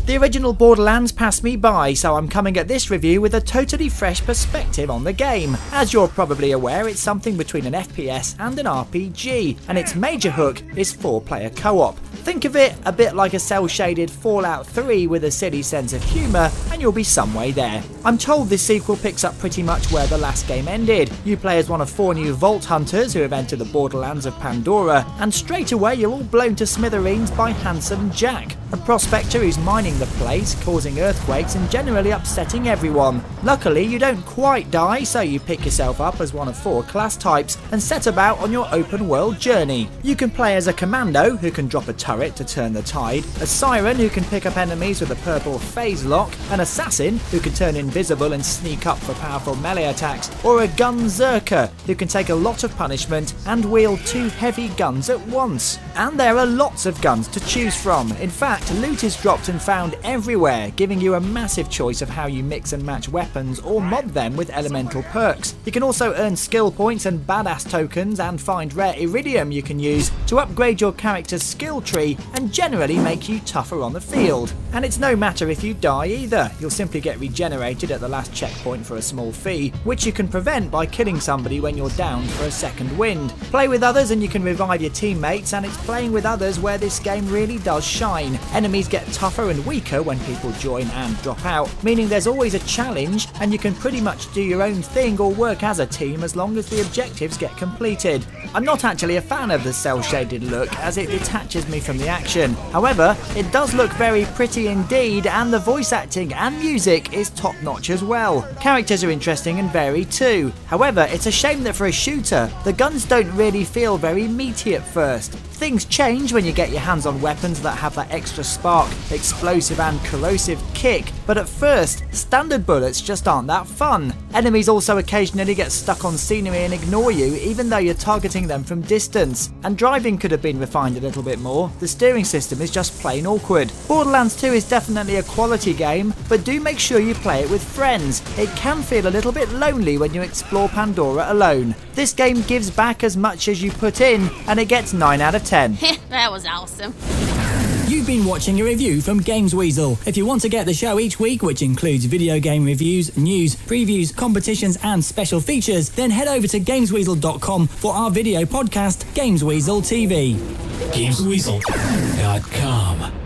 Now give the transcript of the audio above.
The original Borderlands passed me by, so I'm coming at this review with a totally fresh perspective on the game. As you're probably aware, it's something between an FPS and an RPG, and its major hook is 4-player co-op. Think of it a bit like a cel-shaded Fallout 3 with a silly sense of humour, and you'll be some way there. I'm told this sequel picks up pretty much where the last game ended. You play as one of 4 new Vault Hunters who have entered the Borderlands of Pandora, and straight away you're all blown to smithereens by Handsome Jack, a prospector who's mining the place, causing earthquakes and generally upsetting everyone. Luckily you don't quite die, so you pick yourself up as one of 4 class types and set about on your open world journey. You can play as a Commando who can drop a turret to turn the tide, a Siren who can pick up enemies with a purple phase lock, an Assassin who can turn invisible and sneak up for powerful melee attacks, or a Gunzerker who can take a lot of punishment and wield 2 heavy guns at once. And there are lots of guns to choose from. In fact, loot is dropped and found everywhere, giving you a massive choice of how you mix and match weapons or mod them with elemental perks. You can also earn skill points and badass tokens and find rare iridium you can use to upgrade your character's skill tree and generally make you tougher on the field. And it's no matter if you die either, you'll simply get regenerated at the last checkpoint for a small fee, which you can prevent by killing somebody when you're down for a second wind. Play with others and you can revive your teammates, and it's playing with others where this game really does shine. Enemies get tougher and weaker when people join and drop out, meaning there's always a challenge and you can pretty much do your own thing or work as a team as long as the objectives get completed. I'm not actually a fan of the cel-shaded look as it detaches me from the action. However, it does look very pretty indeed, and the voice acting and music is top notch as well. Characters are interesting and varied too. However, it's a shame that for a shooter, the guns don't really feel very meaty at first. Things change when you get your hands on weapons that have that extra spark, explosive and corrosive kick, but at first, standard bullets just aren't that fun. Enemies also occasionally get stuck on scenery and ignore you even though you're targeting them from distance, and driving could have been refined a little bit more. The steering system is just plain awkward. Borderlands 2 is definitely a quality game, but do make sure you play it with friends. It can feel a little bit lonely when you explore Pandora alone. This game gives back as much as you put in, and it gets 9 out of 10. That was awesome. You've been watching a review from Gamesweasel. If you want to get the show each week, which includes video game reviews, news, previews, competitions and special features, then head over to Gamesweasel.com for our video podcast, Gamesweasel TV. Gamesweasel.com